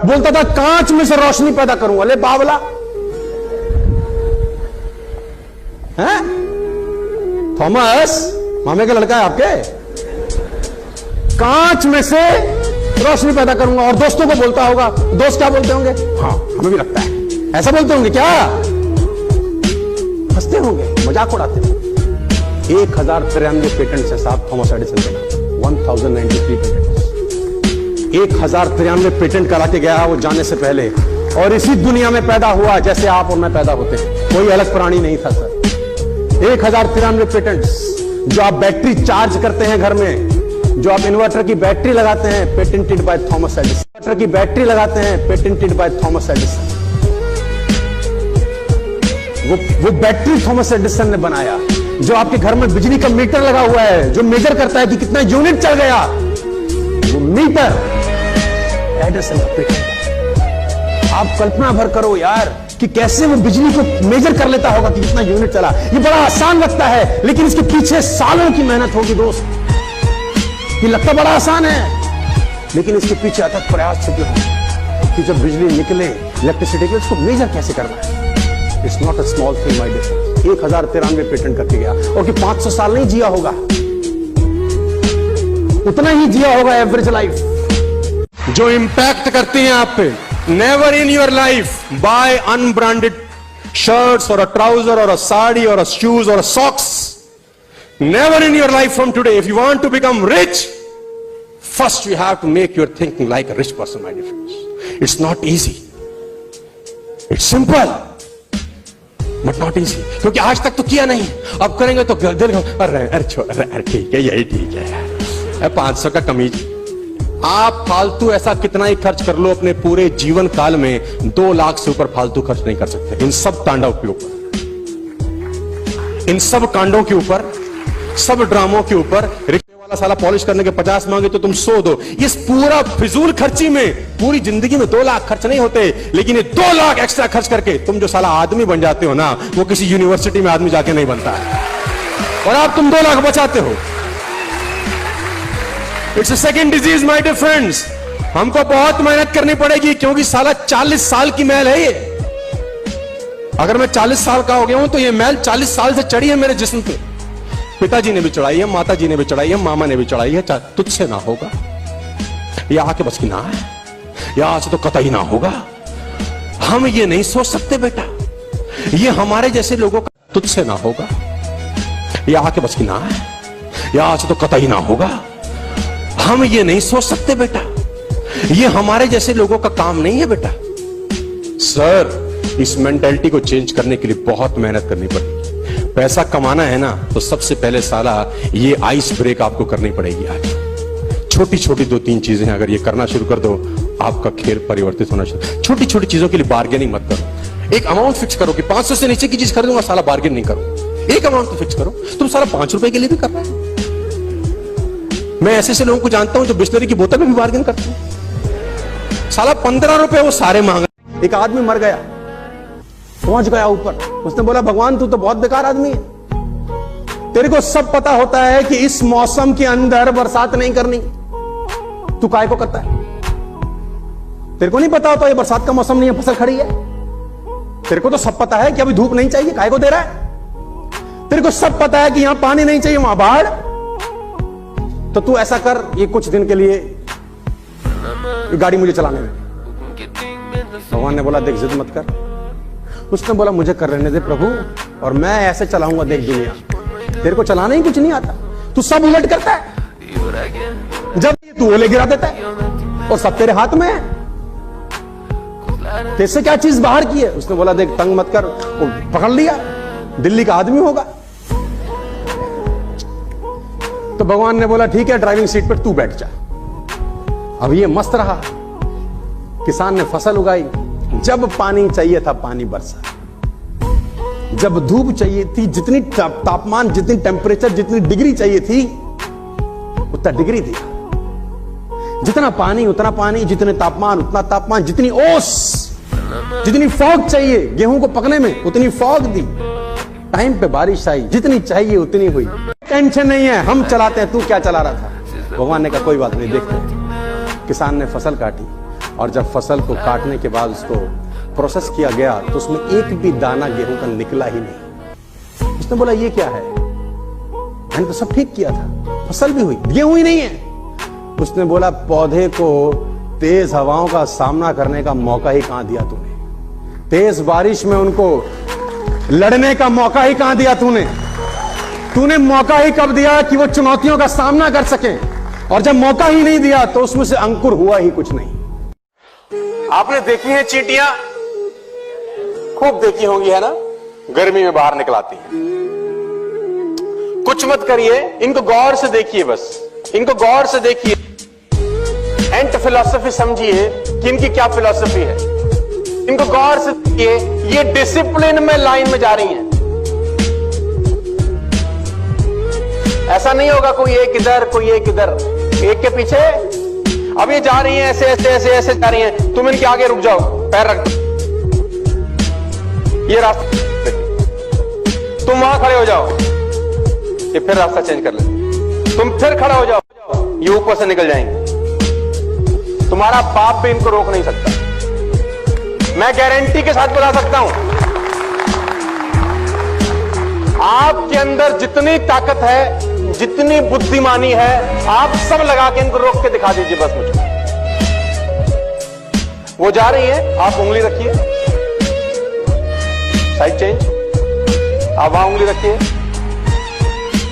बोलता था कांच में से रोशनी पैदा करूंगा। ले बावला है थॉमस, मामे का लड़का है आपके। कांच में से रोशनी पैदा करूंगा। और दोस्तों को बोलता होगा, दोस्त क्या बोलते होंगे? हाँ हमें भी लगता है ऐसा बोलते होंगे क्या? हंसते होंगे, मजाक उड़ाते होंगे। 1093 पेटेंट है साहब थॉमस एडिसन के नाम। 1093 पेटेंट, 1093 पेटेंट करा के गया वो जाने से पहले। और इसी दुनिया में पैदा हुआ जैसे आप और मैं पैदा होते, कोई अलग प्राणी नहीं था सर। 1093 पेटेंट्स। जो आप बैटरी चार्ज करते हैं घर में, जो आप इन्वर्टर की बैटरी लगाते हैं, patented by Thomas Edison. Inverter की बैटरी लगाते हैं, पेटेंटेड बाय थॉमस एडिसन। वो बैटरी थॉमस एडिसन ने बनाया। जो आपके घर में बिजली का मीटर लगा हुआ है, जो मेजर करता है कि कितना यूनिट चल गया, वो मीटर एडिसन का पेटेंट। आप कल्पना भर करो यार कि कैसे वो बिजली को मेजर कर लेता होगा कि कितना यूनिट चला। ये बड़ा आसान लगता है, लेकिन इसके पीछे सालों की मेहनत होगी दोस्त। ये लगता बड़ा आसान है, लेकिन इसके पीछे अथक प्रयास छुपे होंगे कि जब बिजली निकले, इलेक्ट्रिसिटी के, उसको मेजर कैसे करना है। It's not a small thing my dear. 1093 patent करके गया, और कि 500 साल नहीं जिया होगा, उतना ही जिया होगा एवरेज लाइफ। जो इंपैक्ट करती हैं आप पे, never in your life buy unbranded shirts और अ ट्राउजर और अ साड़ी और अ शूज और अ socks. Never in your life from today. If you want to become rich, first you have to make your thinking like a rich person, my dear friends. It's not easy. It's simple, but not easy. क्योंकि आज तक तो किया नहीं, अब करेंगे तो दिल अरे ठीक है, यही ठीक है। 500 का कमीज। आप फालतू ऐसा कितना ही खर्च कर लो अपने पूरे जीवन काल में, 2 लाख से ऊपर फालतू खर्च नहीं कर सकते। इन सब तांडव के ऊपर, इन सब कांडों के ऊपर, सब ड्रामों के ऊपर। रिक्शे वाला साला पॉलिश करने के 50 मांगे तो तुम 100 दो। इस पूरा फिजूल खर्ची में पूरी जिंदगी में 2 लाख खर्च नहीं होते, लेकिन ये 2 लाख एक्स्ट्रा खर्च करके तुम जो साला आदमी बन जाते हो ना, वो किसी यूनिवर्सिटी में आदमी जाके नहीं बनता है, और आप तुम 2 लाख बचाते हो। It's a second disease my dear friends. हमको बहुत मेहनत करनी पड़ेगी, क्योंकि साला 40 साल की मैल है ये। अगर मैं 40 साल का हो गया हूं तो ये मैल 40 साल से चढ़ी है मेरे जिस्म पे। पिताजी ने भी चढ़ाई है, माता जी ने भी चढ़ाई है, मामा ने भी चढ़ाई है। तुझसे ना होगा, या आके बस की ना है, या आज तो कतई ना होगा। हम ये नहीं सोच सकते बेटा, ये हमारे जैसे लोगों का तुझसे ना होगा, या आके बस की ना है, या आज तो कतई ना होगा। हम ये नहीं सोच सकते बेटा, ये हमारे जैसे लोगों का काम नहीं है बेटा। सर, इस मेंटालिटी को चेंज करने के लिए बहुत मेहनत करनी पड़ेगी। पैसा कमाना है ना, तो सबसे पहले साला ये आइस ब्रेक आपको करनी पड़ेगी। आज छोटी छोटी 2-3 चीजें अगर ये करना शुरू कर दो, आपका खेल परिवर्तित होना शुरू। छोटी छोटी चीजों के लिए बार्गेनिंग मत करो। एक अमाउंट फिक्स करो कि 500 से नीचे की चीज खरीदूंगा, साला बार्गेन नहीं करो। एक अमाउंट तो फिक्स करो। तुम साला 5 रुपए के लिए भी कर रहे हो। मैं ऐसे ऐसे लोगों को जानता हूं जो बिस्लरी की बोतल में भी बार्गेन करते हैं। साला 15 रुपए वो सारे मांग। एक आदमी मर गया, पहुंच गया ऊपर। उसने बोला, भगवान तू तो बहुत बेकार आदमी है, तेरे को सब पता होता है कि इस मौसम के अंदर बरसात नहीं करनी, तू काहे को करता है? तेरे को नहीं पता होता ये बरसात का मौसम नहीं है, फसल खड़ी है। तेरे को तो सब पता है कि अभी धूप नहीं चाहिए, काहे को दे रहा है? तेरे को सब पता है कि यहां पानी नहीं चाहिए, वहां बाढ़। तो तू ऐसा कर, ये कुछ दिन के लिए ये गाड़ी मुझे चलाने में। भगवान ने बोला, देख जिद मत कर। उसने बोला, मुझे कर रहने दे प्रभु, और मैं ऐसे चलाऊंगा देख दुनिया। तेरे को चलाना ही कुछ नहीं आता, तू सब उलट करता है। जब तू ओले गिरा देता है और सब तेरे हाथ में है, तेरे क्या चीज बाहर की है? उसने बोला, देख तंग मत कर। वो पकड़ लिया, दिल्ली का आदमी होगा। तो भगवान ने बोला, ठीक है, ड्राइविंग सीट पर तू बैठ जा। अब ये मस्त रहा। किसान ने फसल उगाई, जब पानी चाहिए था पानी बरसा, जब धूप चाहिए थी, जितनी तापमान, जितनी टेम्परेचर, जितनी डिग्री चाहिए थी उतना डिग्री दिया। जितना पानी उतना पानी, जितने तापमान उतना तापमान, जितनी ओस, जितनी फॉग चाहिए गेहूं को पकने में उतनी फॉग दी। टाइम पे बारिश आई, जितनी चाहिए उतनी हुई। टेंशन नहीं है, हम चलाते हैं, तू क्या चला रहा था? भगवान ने कहा, कोई बात नहीं, देखते हैं। किसान ने फसल काटी, और जब फसल को काटने के बाद उसको प्रोसेस किया गया तो उसमें एक भी दाना गेहूं का निकला ही नहीं। उसने बोला ये क्या है, मैंने तो सब ठीक किया था, फसल भी हुई, गेहूं ही नहीं है। उसने बोला पौधे को तेज हवाओं का सामना करने का मौका ही कहां दिया तूने, तेज बारिश में उनको लड़ने का मौका ही कहां दिया तूने मौका ही कब दिया कि वो चुनौतियों का सामना कर सके, और जब मौका ही नहीं दिया तो उसमें से अंकुर हुआ ही कुछ नहीं। आपने देखी है चींटियां, खूब देखी होंगी है ना, गर्मी में बाहर निकलाती हैं। कुछ मत करिए, इनको गौर से देखिए, बस इनको गौर से देखिए, एंट फिलॉसफी समझिए कि इनकी क्या फिलॉसफी है। इनको गौर से देखिए, ये डिसिप्लिन में लाइन में जा रही हैं। ऐसा नहीं होगा कोई एक इधर कोई एक इधर, एक के पीछे। अब ये जा रही हैं ऐसे ऐसे ऐसे ऐसे जा रही हैं, तुम इनके आगे रुक जाओ, पैर रख दो, ये रास्ता, तुम वहां खड़े हो जाओ, ये फिर रास्ता चेंज कर ले, तुम फिर खड़ा हो जाओ, ये ऊपर से निकल जाएंगे। तुम्हारा बाप भी इनको रोक नहीं सकता, मैं गारंटी के साथ बता सकता हूं। आपके अंदर जितनी ताकत है, जितनी बुद्धिमानी है, आप सब लगा के इनको रोक के दिखा दीजिए बस मुझे। वो जा रही है, आप उंगली रखिए, साइड चेंज, आप वहां उंगली रखिए,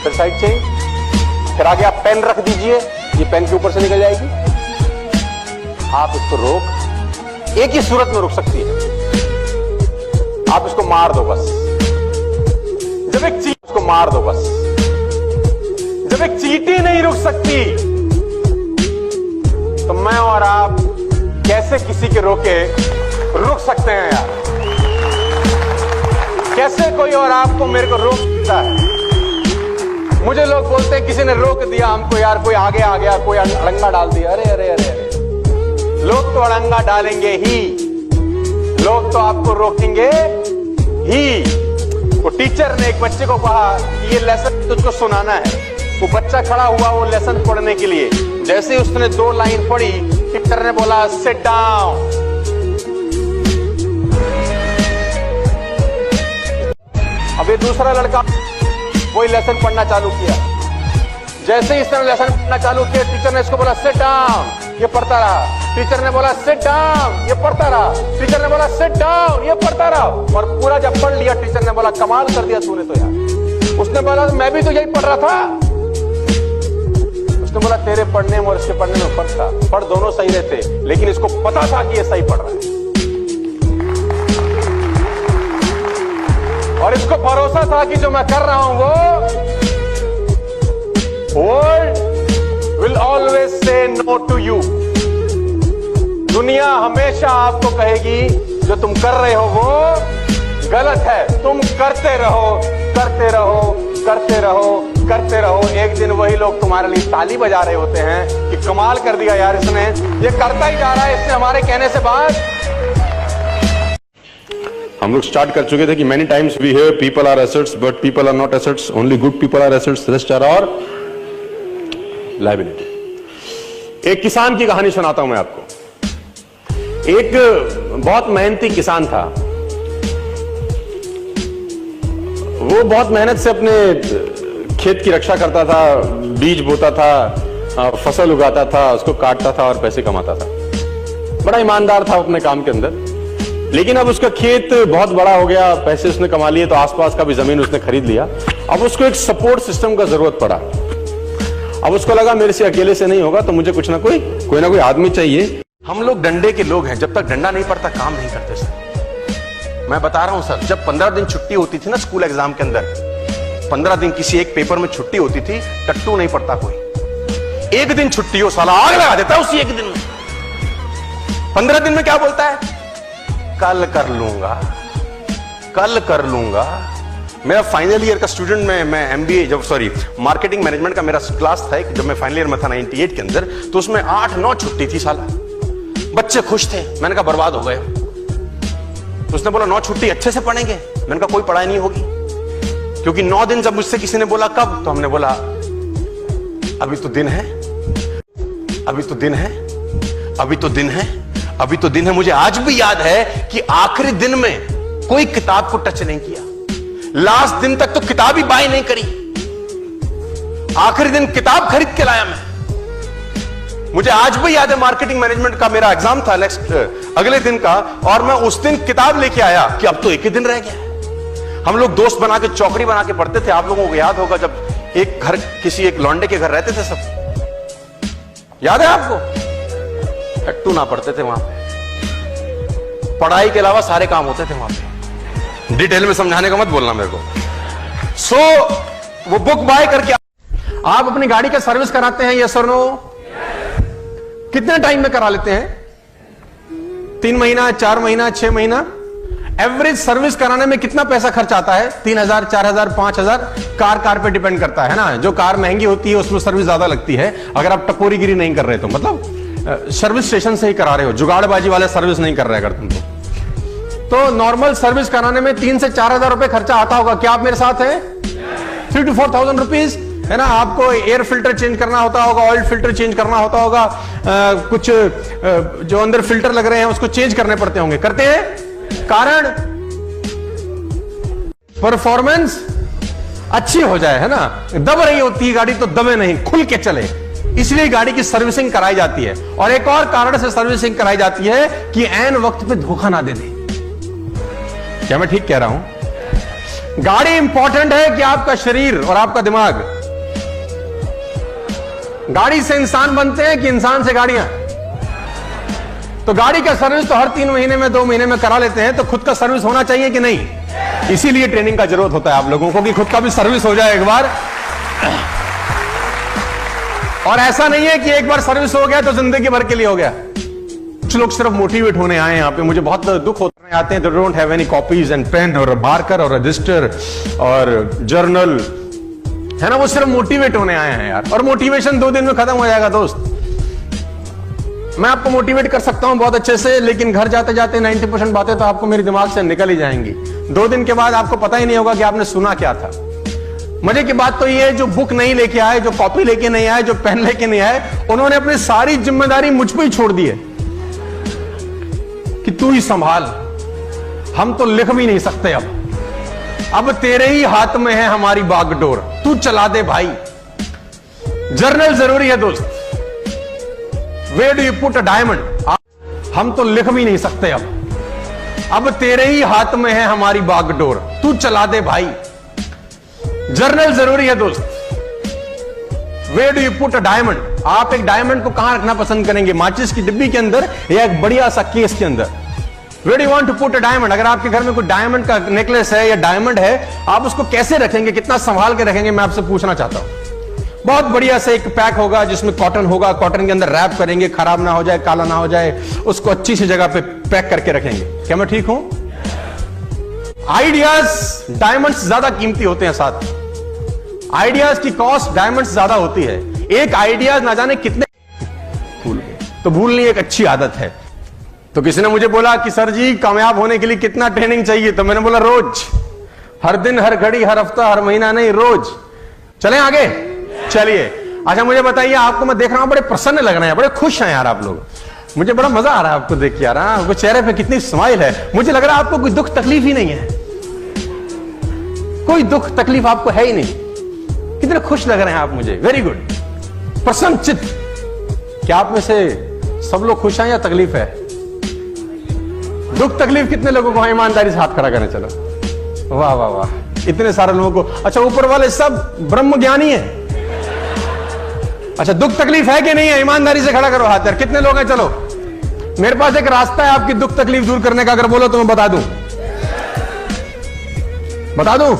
फिर साइड चेंज, फिर आगे आप पेन रख दीजिए, ये पेन के ऊपर से निकल जाएगी। आप इसको रोक, एक ही सूरत में रुक सकती है, आप इसको मार दो बस। जब एक चीज उसको मार दो बस, जब एक चींटी नहीं रुक सकती तो मैं और आप कैसे किसी के रोके रुक सकते हैं यार? कैसे कोई और आपको मेरे को रोक सकता है? मुझे लोग बोलते हैं किसी ने रोक दिया हमको यार, कोई आगे आ गया, कोई अड़ंगा डाल दिया। अरे अरे अरे अरे, लोग तो अड़ंगा डालेंगे ही, लोग तो आपको रोकेंगे ही। वो टीचर ने एक बच्चे को कहा कि ये लेसन तुझको सुनाना है। वो बच्चा खड़ा हुआ वो लेसन पढ़ने के लिए, जैसे ही उसने 2 लाइन पढ़ी, टीचर ने बोला सिट डाउन। अब ये दूसरा लड़का वही लेसन पढ़ना चालू किया। जैसे ही इसने लेसन पढ़ना चालू किया, टीचर ने इसको बोला सिट डाउन, ये पढ़ता रहा। टीचर ने बोला सिट डाउन, ये पढ़ता रहा। टीचर ने बोला सिट डाउन, ये पढ़ता रहा। और पूरा जब पढ़ लिया, टीचर ने बोला कमाल कर दिया तूने तो यार। उसने बोला मैं भी तो यही पढ़ रहा था। उसने बोला तेरे पढ़ने में और इसके पढ़ने में फर्क था, पढ़ दोनों सही रहते, लेकिन इसको पता था कि ये सही पढ़ रहा है, और इसको भरोसा था कि जो मैं कर रहा हूं वो world will always say no to you. दुनिया हमेशा आपको कहेगी जो तुम कर रहे हो वो गलत है। तुम करते रहो, करते रहो, करते रहो, करते रहो। एक दिन वही लोग तुम्हारे लिए ताली बजा रहे होते हैं कि कमाल कर दिया यार इसने, ये करता ही जा रहा है, इसने हमारे कहने से बाद। हम लोग स्टार्ट कर चुके थे कि many times we hear people are assets but people are not assets, only good people are assets, rest are और लायबिलिटी। एक किसान की कहानी सुनाता हूं मैं आपको। एक बहुत मेहनती किसान था। वो बहुत मेहनत से अपने खेत की रक्षा करता था, बीज बोता था, फसल उगाता था, उसको काटता था और पैसे कमाता था। बड़ा ईमानदार था अपने काम के अंदर। लेकिन अब उसका खेत बहुत बड़ा हो गया, पैसे उसने कमा लिए, तो आसपास का भी जमीन उसने खरीद लिया। अब उसको एक सपोर्ट सिस्टम का जरूरत पड़ा। अब उसको लगा मेरे से अकेले से नहीं होगा, तो मुझे कुछ ना कोई आदमी चाहिए। हम लोग डंडे के लोग हैं, जब तक डंडा नहीं पड़ता काम नहीं करते सर। मैं बता रहा हूं सर, जब 15 दिन छुट्टी होती थी ना स्कूल एग्जाम के अंदर, 15 दिन किसी एक पेपर में छुट्टी होती थी, टट्टू नहीं पड़ता कोई। एक दिन छुट्टी हो साला आग लगा देता है उसी एक दिन में। 15 दिन में क्या बोलता है? कल कर लूंगा, कल कर लूंगा। मेरा फाइनल ईयर का स्टूडेंट, मैं एमबीए मार्केटिंग मैनेजमेंट का मेरा क्लास था जब मैं फाइनल ईयर में था 98 के अंदर, तो उसमें 8-9 छुट्टी थी साला। बच्चे खुश थे, मैंने कहा बर्बाद हो गए। तो उसने बोला 9 छुट्टी अच्छे से पढ़ेंगे। मैंने कहा कोई पढ़ाई नहीं होगी, क्योंकि 9 दिन जब मुझसे किसी ने बोला कब, तो हमने बोला अभी तो दिन है, अभी तो दिन है, अभी तो दिन है, अभी तो दिन है, मुझे आज भी याद है कि आखिरी दिन में कोई किताब को टच नहीं किया, लास्ट दिन तक तो किताब ही बाय नहीं करी, आखिरी दिन किताब खरीद के लाया मैं। मुझे आज भी याद है मार्केटिंग मैनेजमेंट का मेरा एग्जाम था नेक्स्ट अगले दिन का, और मैं उस दिन किताब लेके आया कि अब तो एक ही दिन रह गया है। हम लोग दोस्त बना के चौकड़ी बना के पढ़ते थे, आप लोगों को याद होगा जब एक घर किसी एक लौंडे के घर रहते थे सब, याद है आपको? टट्टू ना पढ़ते थे वहां पे, पढ़ाई के अलावा सारे काम होते थे वहां पे। डिटेल में समझाने का मत बोलना मेरे को। सो वो बुक बाय करके आप अपनी गाड़ी का सर्विस कराते हैं, यस और नो? कितने टाइम में करा लेते हैं? 3 महीना, 4 महीना, 6 महीना? एवरेज सर्विस कराने में कितना पैसा खर्च आता है? 3000, 4000, 5000? कार पे डिपेंड करता है ना। जो कार महंगी होती है उसमें सर्विस ज्यादा लगती है, अगर आप टपोरीगिरी नहीं कर रहे तो, मतलब सर्विस स्टेशन से ही करा रहे हो, जुगाड़बाजी वाले सर्विस नहीं कर रहे अगर तुम तो नॉर्मल सर्विस कराने में 3 से 4000 रुपए खर्चा आता होगा। क्या आप मेरे साथ हैं? 3 to 4000 रुपीज है ना। आपको एयर फिल्टर चेंज करना होता होगा, ऑयल फिल्टर चेंज करना होता होगा, कुछ जो अंदर फिल्टर लग रहे हैं उसको चेंज करने पड़ते होंगे, करते हैं। कारण परफॉर्मेंस अच्छी हो जाए, है ना। दब रही होती है गाड़ी तो दबे नहीं, खुल के चले, इसलिए गाड़ी की सर्विसिंग कराई जाती है। और एक और कारण से सर्विसिंग कराई जाती है कि ऐन वक्त पे धोखा ना दे दे। क्या मैं ठीक कह रहा हूं? गाड़ी इंपॉर्टेंट है कि आपका शरीर और आपका दिमाग? गाड़ी से इंसान बनते हैं कि इंसान से गाड़ियां? तो गाड़ी का सर्विस तो हर 3 महीने में, 2 महीने में करा लेते हैं, तो खुद का सर्विस होना चाहिए कि नहीं? इसीलिए ट्रेनिंग का जरूरत होता है आप लोगों को कि खुद का भी सर्विस हो जाए एक बार। और ऐसा नहीं है कि एक बार सर्विस हो गया तो जिंदगी भर के लिए हो गया। कुछ लोग सिर्फ मोटिवेट होने आए यहां पे, मुझे बहुत दुख होता है, आते हैं, they don't have any copies and pen और मार्कर और रजिस्टर और जर्नल, है ना। वो सिर्फ मोटिवेट होने आए हैं यार, और मोटिवेशन 2 दिन में खत्म हो जाएगा दोस्त। मैं आपको मोटिवेट कर सकता हूं बहुत अच्छे से, लेकिन घर जाते जाते 90% बातें तो आपको मेरे दिमाग से निकल ही जाएंगी। 2 दिन के बाद आपको पता ही नहीं होगा कि आपने सुना क्या था। मजे की बात तो ये है, जो बुक नहीं लेके आए, जो कॉपी लेके नहीं आए, जो पेन लेके नहीं आए, उन्होंने अपनी सारी जिम्मेदारी मुझ पे ही छोड़ दी है कि तू ही संभाल, हम तो लिख भी नहीं सकते अब तेरे ही हाथ में है हमारी बागडोर, तू चला दे भाई। जर्नल जरूरी है दोस्त। Where do you put a diamond? हम तो लिख भी नहीं सकते अब तेरे ही हाथ में है हमारी बागडोर, तू चला दे भाई। जर्नल जरूरी है दोस्त। Where do you put a diamond? आप एक डायमंड को कहां रखना पसंद करेंगे? माचिस की डिब्बी के अंदर या एक बढ़िया सा केस के अंदर? Where do you want to put a diamond? अगर आपके घर में कोई डायमंड का नेकलेस है या डायमंड है, आप उसको कैसे रखेंगे, कितना संभाल के रखेंगे, मैं आपसे पूछना चाहता हूं। बहुत बढ़िया से एक पैक होगा जिसमें कॉटन होगा, कॉटन के अंदर रैप करेंगे, खराब ना हो जाए, काला ना हो जाए, उसको अच्छी सी जगह पे पैक करके रखेंगे। क्या मैं ठीक हूं? आइडियाज डायमंड्स ज्यादा कीमती होते हैं साथ। आइडियाज की कॉस्ट डायमंड्स ज्यादा होती है। एक आइडियाज ना जाने कितने भूल गए, तो भूलनी एक अच्छी आदत है। तो किसी ने मुझे बोला कि सर जी कामयाब होने के लिए कितना ट्रेनिंग चाहिए? तो मैंने बोला रोज, हर दिन, हर घड़ी, हर हफ्ता, हर महीना नहीं, रोज। चलें आगे? चलिए। अच्छा मुझे बताइए, आपको मैं देख रहा हूं बड़े प्रसन्न लग रहे हैं, बड़े खुश हैं यार आप लोग। मुझे बड़ा मजा आ रहा है आपको देख के यार। आपको चेहरे पे कितनी स्माइल है। मुझे लग रहा है आपको कोई दुख तकलीफ ही नहीं है, कोई दुख तकलीफ आपको है ही नहीं। कितने खुश लग रहे हैं आप मुझे। वेरी गुड, प्रसन्न चित्त। क्या आप में से सब लोग खुश हैं या तकलीफ है? दुख तकलीफ कितने लोगों को? ईमानदारी से हाथ खड़ा करने चलो। वाह वाह वाह, इतने सारे लोगों को। अच्छा ऊपर वाले सब ब्रह्म ज्ञानी है? अच्छा दुख तकलीफ है कि नहीं है? ईमानदारी से खड़ा करो हाथ यार। कितने लोग हैं? चलो, मेरे पास एक रास्ता है आपकी दुख तकलीफ दूर करने का, अगर बोलो तो मैं बता दूं।